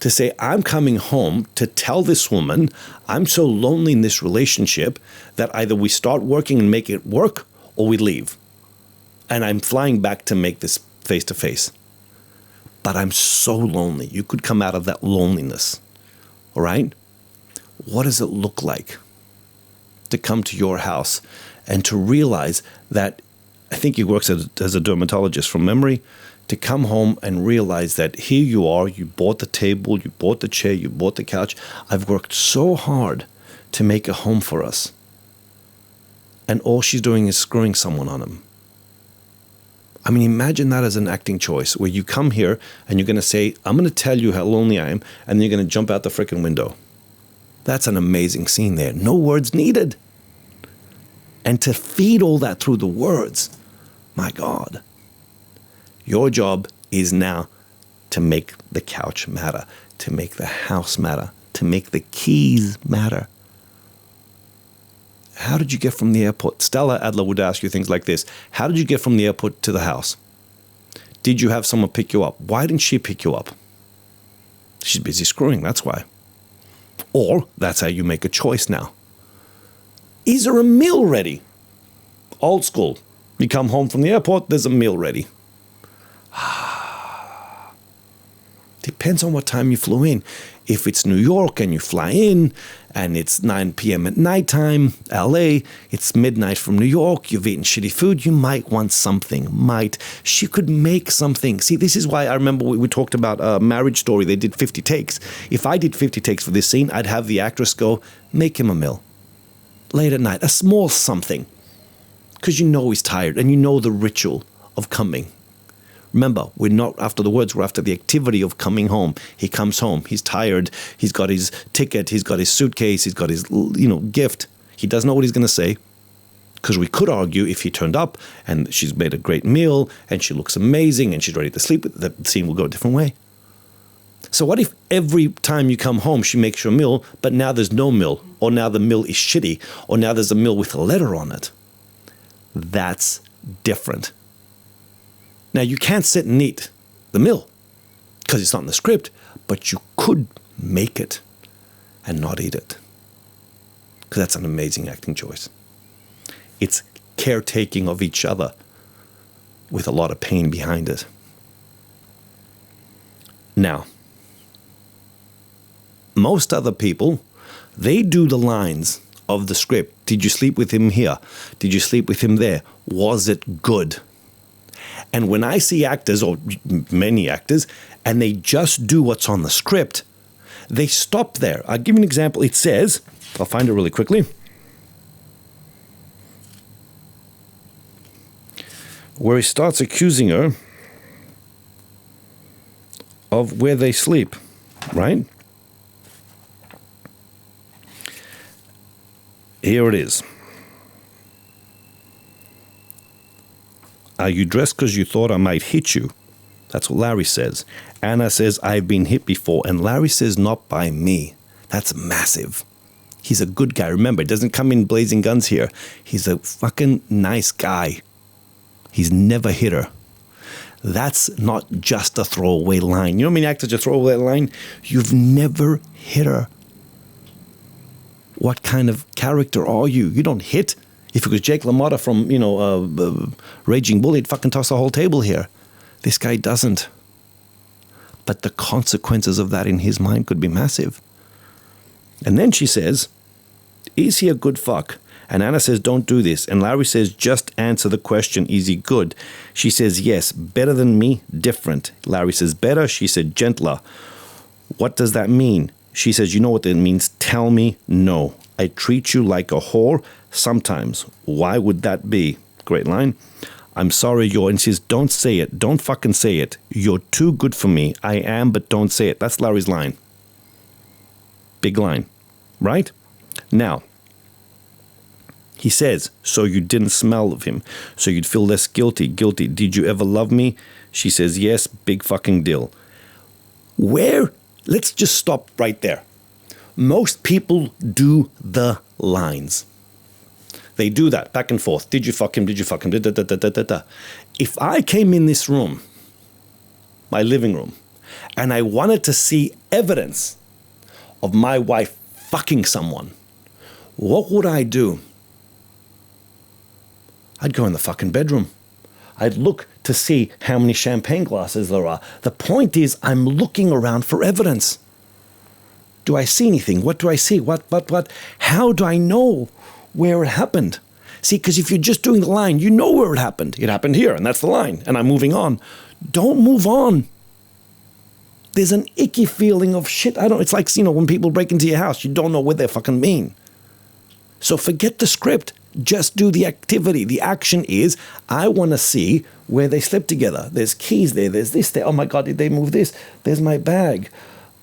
to say, I'm coming home to tell this woman I'm so lonely in this relationship that either we start working and make it work or we leave. And I'm flying back to make this face to face. But I'm so lonely. You could come out of that loneliness. All right? What does it look like to come to your house and to realize that, I think he works as a dermatologist from memory, to come home and realize that here you are, you bought the table, you bought the chair, you bought the couch. I've worked so hard to make a home for us. And all she's doing is screwing someone on him. I mean, imagine that as an acting choice where you come here and you're going to say, I'm going to tell you how lonely I am, and then you're going to jump out the freaking window. That's an amazing scene there. No words needed. And to feed all that through the words, my God. Your job is now to make the couch matter, to make the house matter, to make the keys matter. How did you get from the airport? Stella Adler would ask you things like this. How did you get from the airport to the house? Did you have someone pick you up? Why didn't she pick you up? She's busy screwing, that's why. Or that's how you make a choice now. Is there a meal ready? Old school. You come home from the airport, there's a meal ready. Depends on what time you flew in. If it's New York and you fly in and it's 9 p.m. at nighttime, LA, it's midnight from New York, you've eaten shitty food, you might want something. She could make something. See, this is why I remember we talked about a Marriage Story. They did 50 takes. If I did 50 takes for this scene, I'd have the actress go, make him a meal. Late at night, a small something. Because you know he's tired and you know the ritual of coming. Remember, we're not after the words, we're after the activity of coming home. He comes home, he's tired, he's got his ticket, he's got his suitcase, he's got his, gift. He doesn't know what he's going to say. Because we could argue if he turned up and she's made a great meal and she looks amazing and she's ready to sleep, the scene will go a different way. So what if every time you come home she makes you a meal, but now there's no meal, or now the meal is shitty, or now there's a meal with a letter on it? That's different. Now, you can't sit and eat the meal because it's not in the script, but you could make it and not eat it because that's an amazing acting choice. It's caretaking of each other with a lot of pain behind it. Now, most other people, they do the lines of the script. Did you sleep with him here? Did you sleep with him there? Was it good? And when I see actors, or many actors, and they just do what's on the script, they stop there. I'll give you an example. It says, I'll find it really quickly, where he starts accusing her of where they sleep, right? Here it is. Are you dressed because you thought I might hit you? That's what Larry says. Anna says, I've been hit before. And Larry says, not by me. That's massive. He's a good guy. Remember, it doesn't come in blazing guns here. He's a fucking nice guy. He's never hit her. That's not just a throwaway line. You know how many actors just throw away a line? You've never hit her. What kind of character are you? You don't hit. If it was Jake LaMotta from, Raging Bull, he'd fucking toss a whole table here. This guy doesn't. But the consequences of that in his mind could be massive. And then she says, is he a good fuck? And Anna says, don't do this. And Larry says, just answer the question, is he good? She says, yes. Better than me? Different. Larry says, better? She said, gentler. What does that mean? She says, you know what that means? Tell me no. I treat you like a whore sometimes. Why would that be? Great line. I'm sorry, and she says, don't say it. Don't fucking say it. You're too good for me. I am, but don't say it. That's Larry's line. Big line. Right? Now, he says, so you didn't smell of him. So you'd feel less guilty. Guilty. Did you ever love me? She says, yes. Big fucking deal. Let's just stop right there. Most people do the lines. They do that back and forth. Did you fuck him? Did you fuck him? Da, da, da, da, da, da. If I came in this room, my living room, and I wanted to see evidence of my wife fucking someone, what would I do? I'd go in the fucking bedroom. I'd look to see how many champagne glasses there are. The point is, I'm looking around for evidence. Do I see anything? What do I see? What? How do I know where it happened? See, because if you're just doing the line, you know where it happened. It happened here, and that's the line, and I'm moving on. Don't move on. There's an icky feeling of shit. It's like, when people break into your house, you don't know what they fucking mean. So forget the script. Just do the activity. The action is, I want to see where they slept together. There's keys there. There's this there. Oh my God, did they move this? There's my bag.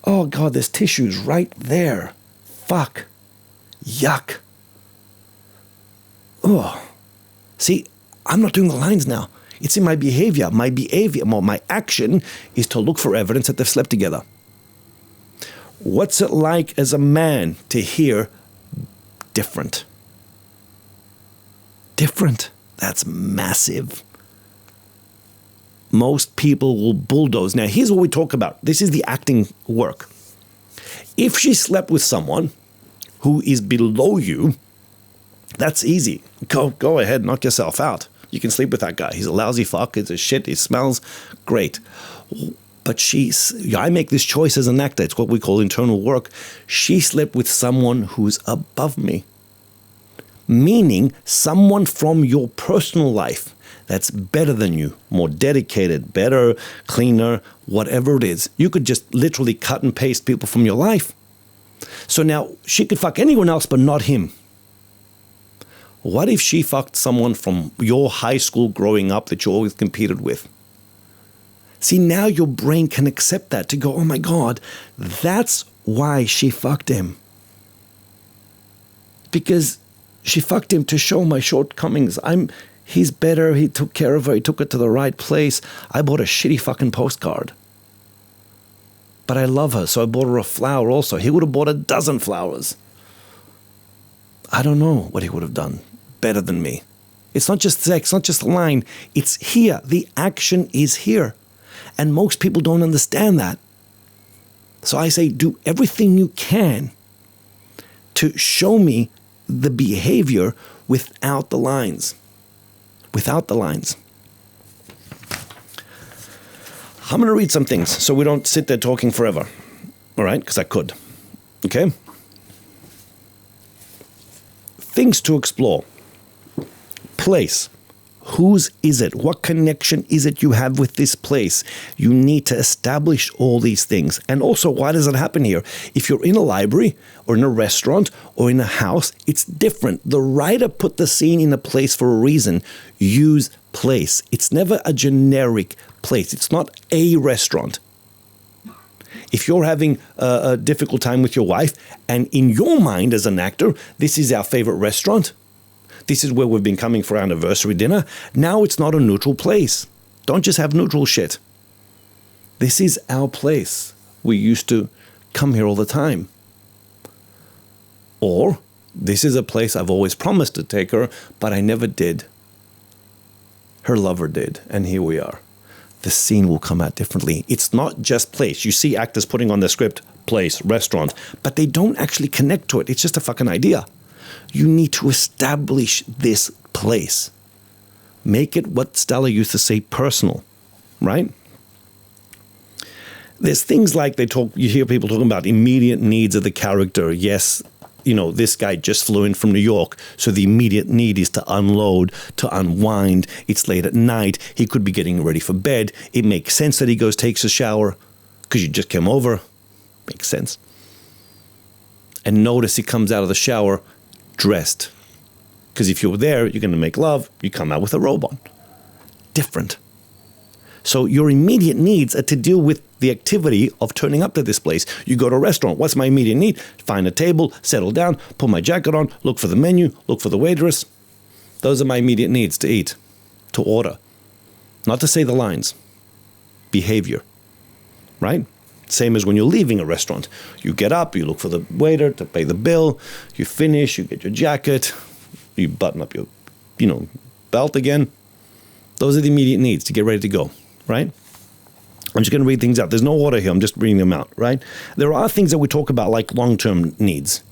Oh God, there's tissues right there. Fuck. Yuck. Oh. See, I'm not doing the lines now. It's in my behavior. My action is to look for evidence that they've slept together. What's it like as a man to hear different? different. That's massive. Most people will bulldoze. Now, here's what we talk about. This is the acting work. If she slept with someone who is below you, that's easy. Go ahead, knock yourself out. You can sleep with that guy. He's a lousy fuck. He's a shit. He smells great. But I make this choice as an actor. It's what we call internal work. She slept with someone who's above me. Meaning someone from your personal life that's better than you, more dedicated, better, cleaner, whatever it is. You could just literally cut and paste people from your life. So now she could fuck anyone else but not him. What if she fucked someone from your high school growing up that you always competed with? See, now your brain can accept that to go, oh my God, that's why she fucked him. Because she fucked him to show my shortcomings. He's better. He took care of her. He took her to the right place. I bought a shitty fucking postcard. But I love her, so I bought her a flower also. He would have bought a dozen flowers. I don't know what he would have done better than me. It's not just sex, not just a line. It's here. The action is here. And most people don't understand that. So I say, do everything you can to show me the behavior without the lines. Without the lines. I'm going to read some things so we don't sit there talking forever. All right? Because I could. Okay? Things to explore. Place. Whose is it? What connection is it you have with this place? You need to establish all these things. And also, why does it happen here? If you're in a library or in a restaurant or in a house, it's different. The writer put the scene in a place for a reason. Use place. It's never a generic place. It's not a restaurant. If you're having a difficult time with your wife, and in your mind as an actor, this is our favorite restaurant, this is where we've been coming for our anniversary dinner. Now it's not a neutral place. Don't just have neutral shit. This is our place. We used to come here all the time. Or, this is a place I've always promised to take her, but I never did. Her lover did, and here we are. The scene will come out differently. It's not just place. You see actors putting on their script, place, restaurant, but they don't actually connect to it. It's just a fucking idea. You need to establish this place. Make it what Stella used to say, personal, right? There's things like you hear people talking about immediate needs of the character. Yes, this guy just flew in from New York, so the immediate need is to unload, to unwind. It's late at night. He could be getting ready for bed. It makes sense that he takes a shower, because you just came over. Makes sense. And notice he comes out of the shower dressed. Because if you're there, you're going to make love, you come out with a robe on. Different. So your immediate needs are to deal with the activity of turning up to this place. You go to a restaurant. What's my immediate need? Find a table, settle down, put my jacket on, look for the menu, look for the waitress. Those are my immediate needs: to eat, to order. Not to say the lines. Behavior. Right? Same as when you're leaving a restaurant. You get up, you look for the waiter to pay the bill, you finish, you get your jacket, you button up your, belt again. Those are the immediate needs to get ready to go, right? I'm just going to read things out. There's no order here. I'm just reading them out, right? There are things that we talk about like long-term needs.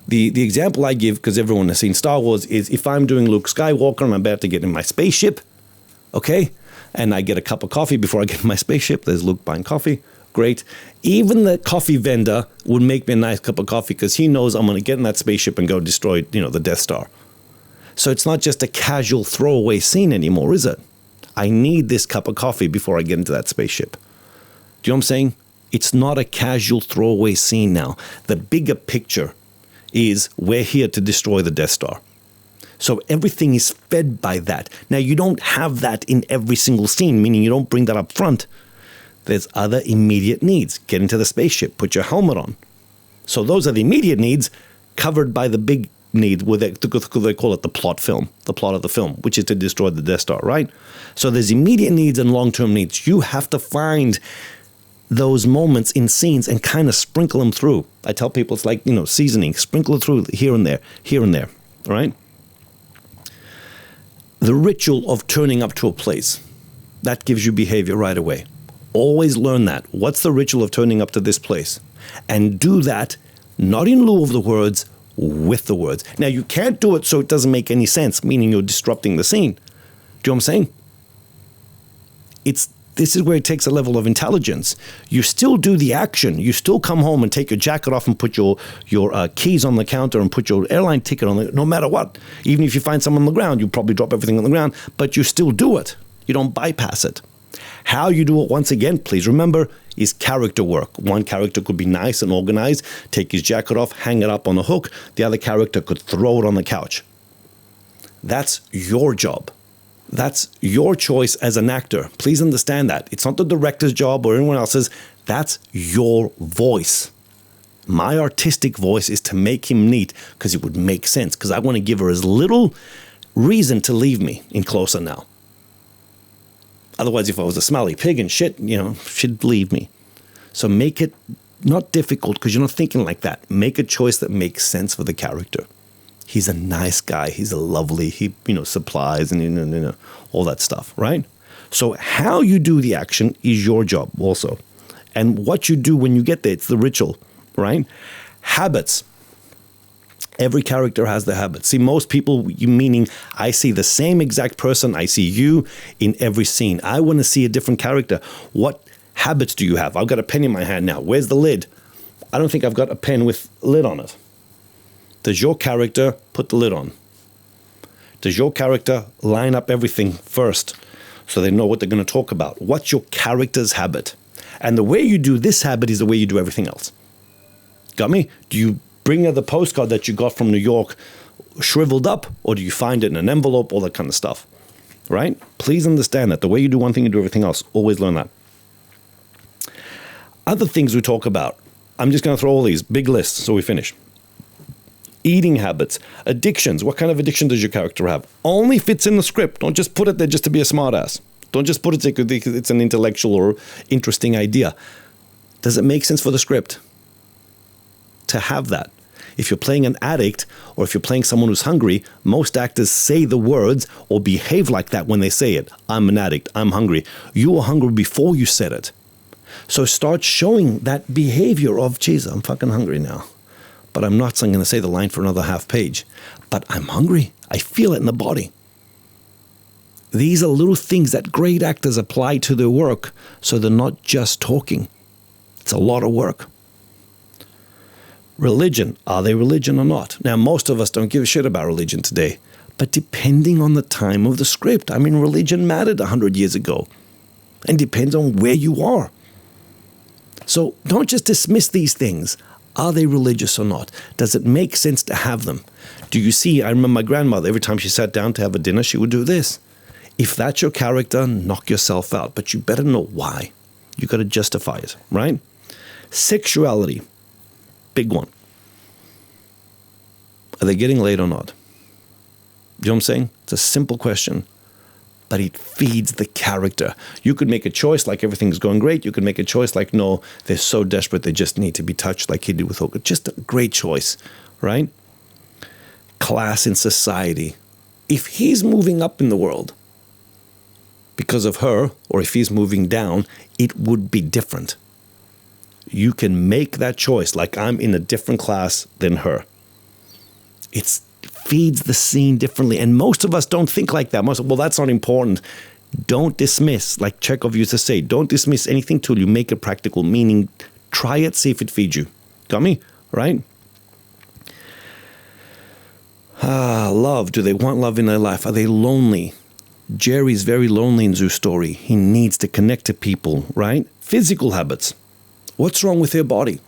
The example I give, because everyone has seen Star Wars, is if I'm doing Luke Skywalker and I'm about to get in my spaceship, okay, and I get a cup of coffee before I get in my spaceship, there's Luke buying coffee. Great. Even the coffee vendor would make me a nice cup of coffee because he knows I'm going to get in that spaceship and go destroy, the Death Star. So it's not just a casual throwaway scene anymore, is it? I need this cup of coffee before I get into that spaceship. Do you know what I'm saying? It's not a casual throwaway scene now. The bigger picture is we're here to destroy the Death Star. So everything is fed by that. Now, you don't have that in every single scene, meaning you don't bring that up front. There's other immediate needs. Get into the spaceship. Put your helmet on. So those are the immediate needs covered by the big need, where they call it the plot film, the plot of the film, which is to destroy the Death Star, right? So there's immediate needs and long-term needs. You have to find those moments in scenes and kind of sprinkle them through. I tell people it's like, seasoning. Sprinkle it through here and there, all right? The ritual of turning up to a place, that gives you behavior right away. Always learn that. What's the ritual of turning up to this place? And do that not in lieu of the words, with the words. Now, you can't do it so it doesn't make any sense, meaning you're disrupting the scene. Do you know what I'm saying? This is where it takes a level of intelligence. You still do the action. You still come home and take your jacket off and put your keys on the counter and put your airline ticket on it, no matter what. Even if you find someone on the ground, you probably drop everything on the ground, but you still do it. You don't bypass it. How you do it, once again, please remember, is character work. One character could be nice and organized, take his jacket off, hang it up on a hook. The other character could throw it on the couch. That's your job. That's your choice as an actor. Please understand that. It's not the director's job or anyone else's. That's your voice. My artistic voice is to make him neat because it would make sense, because I want to give her as little reason to leave me in Closer Now. Otherwise, if I was a smelly pig and shit, she'd leave me. So make it not difficult because you're not thinking like that. Make a choice that makes sense for the character. He's a nice guy. He's a lovely, he supplies and all that stuff, right? So how you do the action is your job also. And what you do when you get there, it's the ritual, right? Habits. Every character has the habits. See, most people, meaning I see the same exact person, I see you in every scene. I want to see a different character. What habits do you have? I've got a pen in my hand now. Where's the lid? I don't think I've got a pen with a lid on it. Does your character put the lid on? Does your character line up everything first so they know what they're going to talk about? What's your character's habit? And the way you do this habit is the way you do everything else. Got me? Do you bring her the postcard that you got from New York shriveled up, or do you find it in an envelope, all that kind of stuff? Right? Please understand that the way you do one thing, you do everything else. Always learn that. Other things we talk about. I'm just going to throw all these big lists so we finish. Eating habits, addictions. What kind of addiction does your character have? Only fits in the script. Don't just put it there just to be a smartass. Don't just put it there because it's an intellectual or interesting idea. Does it make sense for the script to have that? If you're playing an addict or if you're playing someone who's hungry, most actors say the words or behave like that when they say it. I'm an addict. I'm hungry. You were hungry before you said it. So start showing that behavior of, geez, I'm fucking hungry now. But I'm not going to say the line for another half page. But I'm hungry. I feel it in the body. These are little things that great actors apply to their work, so they're not just talking. It's a lot of work. Religion. Are they religion or not? Now, most of us don't give a shit about religion today. But depending on the time of the script, religion mattered 100 years ago. And depends on where you are. So don't just dismiss these things. Are they religious or not? Does it make sense to have them? Do you see, I remember my grandmother, every time she sat down to have a dinner, she would do this. If that's your character, knock yourself out. But you better know why. You got to justify it, right? Sexuality. Big one. Are they getting laid or not? You know what I'm saying? It's a simple question. But it feeds the character. You could make a choice like everything's going great. You could make a choice like, no, they're so desperate they just need to be touched like he did with Hooker. Just a great choice, right? Class in society. If he's moving up in the world because of her, or if he's moving down, it would be different. You can make that choice like I'm in a different class than her. It feeds the scene differently. And most of us don't think like that. Well, that's not important. Don't dismiss, like Chekhov used to say, don't dismiss anything till you make it practical, meaning try it, see if it feeds you. Got me? Right? Love. Do they want love in their life? Are they lonely? Jerry's very lonely in Zoo's story. He needs to connect to people, right? Physical habits. What's wrong with their body?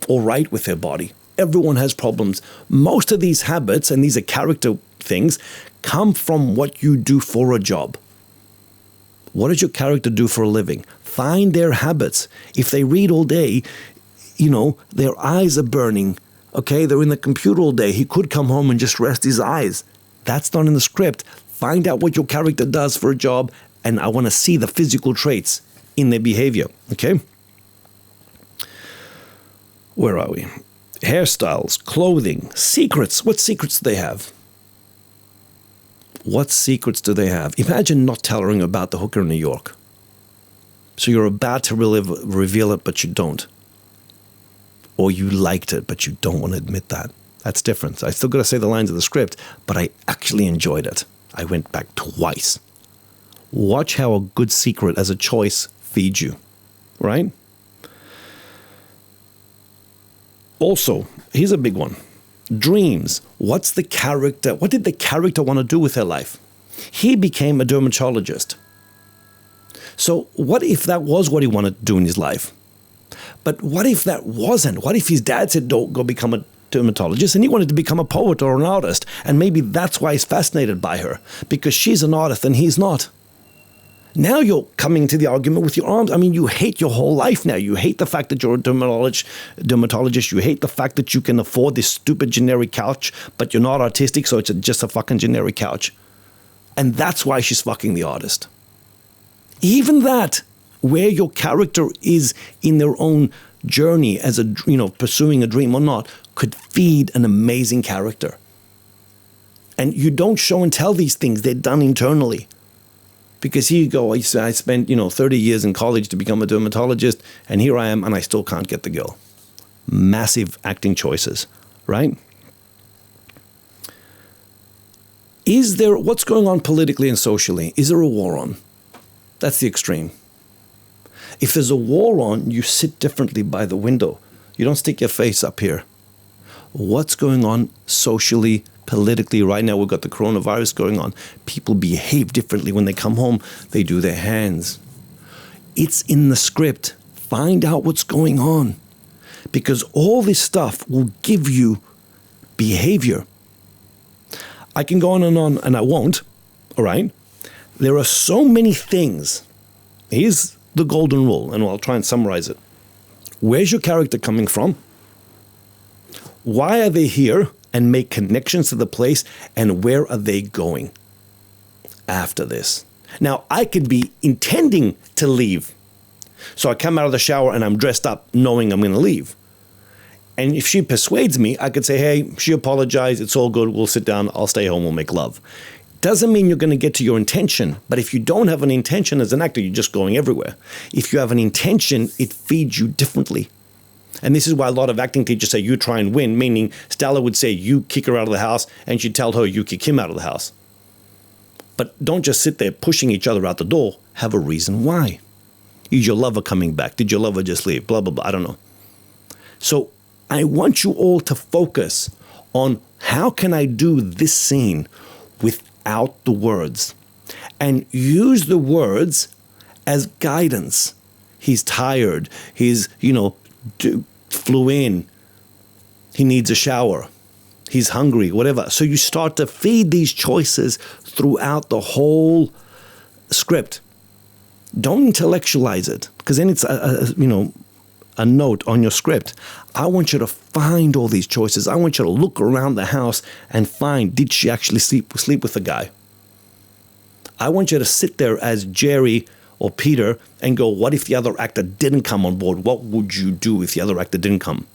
Or right with their body? Everyone has problems. Most of these habits, and these are character things, come from what you do for a job. What does your character do for a living? Find their habits. If they read all day, their eyes are burning. Okay, they're in the computer all day. He could come home and just rest his eyes. That's not in the script. Find out what your character does for a job, and I want to see the physical traits in their behavior. Okay? Where are we? Hairstyles, clothing, secrets. What secrets do they have? What secrets do they have? Imagine not telling her about the hooker in New York. So you're about to reveal it, but you don't. Or you liked it, but you don't want to admit that. That's different. I still got to say the lines of the script, but I actually enjoyed it. I went back twice. Watch how a good secret as a choice feeds you, right? Also, here's a big one. Dreams. What did the character want to do with their life? He became a dermatologist. So what if that was what he wanted to do in his life? But what if that wasn't? What if his dad said, don't go become a dermatologist, and he wanted to become a poet or an artist? And maybe that's why he's fascinated by her, because she's an artist and he's not. Now you're coming to the argument with your arms. I mean, you hate your whole life now. You hate the fact that you're a dermatologist. You hate the fact that you can afford this stupid generic couch, but you're not artistic, so it's just a fucking generic couch. And that's why she's fucking the artist. Even that, where your character is in their own journey as pursuing a dream or not, could feed an amazing character. And you don't show and tell these things. They're done internally. Because here you go, I spent 30 years in college to become a dermatologist, and here I am, and I still can't get the girl. Massive acting choices, right? What's going on politically and socially? Is there a war on? That's the extreme. If there's a war on, you sit differently by the window. You don't stick your face up here. What's going on socially, politically? Right now we've got the coronavirus going on. People behave differently when they come home. They do their hands. It's in the script. Find out what's going on. Because all this stuff will give you behavior. I can go on, and I won't. All right? There are so many things. Here's the golden rule, and I'll try and summarize it. Where's your character coming from? Why are they here? And make connections to the place, and where are they going after this? Now, I could be intending to leave. So I come out of the shower and I'm dressed up knowing I'm going to leave. And if she persuades me, I could say, hey, she apologized, it's all good, we'll sit down, I'll stay home, we'll make love. Doesn't mean you're going to get to your intention, but if you don't have an intention as an actor, you're just going everywhere. If you have an intention, it feeds you differently. And this is why a lot of acting teachers say, you try and win, meaning Stella would say, you kick her out of the house, and she'd tell her, you kick him out of the house. But don't just sit there pushing each other out the door. Have a reason why. Is your lover coming back? Did your lover just leave? Blah, blah, blah. I don't know. So I want you all to focus on how can I do this scene without the words? And use the words as guidance. He's tired. He's, flew in. He needs a shower. He's hungry, whatever. So you start to feed these choices throughout the whole script. Don't intellectualize it, because then it's a note on your script. I want you to find all these choices. I want you to look around the house and find, did she actually sleep with the guy? I want you to sit there as Jerry or Peter and go, what if the other actor didn't come on board? What would you do if the other actor didn't come?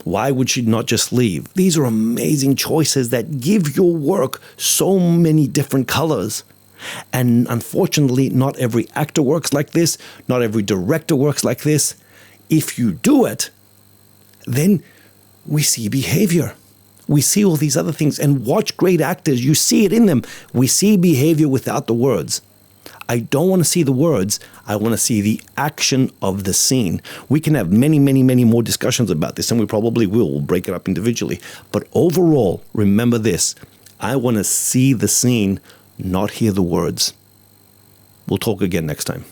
Why would she not just leave? These are amazing choices that give your work so many different colors. And unfortunately, not every actor works like this. Not every director works like this. If you do it, then we see behavior. We see all these other things. And watch great actors. You see it in them. We see behavior without the words. I don't want to see the words. I want to see the action of the scene. We can have many, many, many more discussions about this, and we probably will. We'll break it up individually. But overall, remember this. I want to see the scene, not hear the words. We'll talk again next time.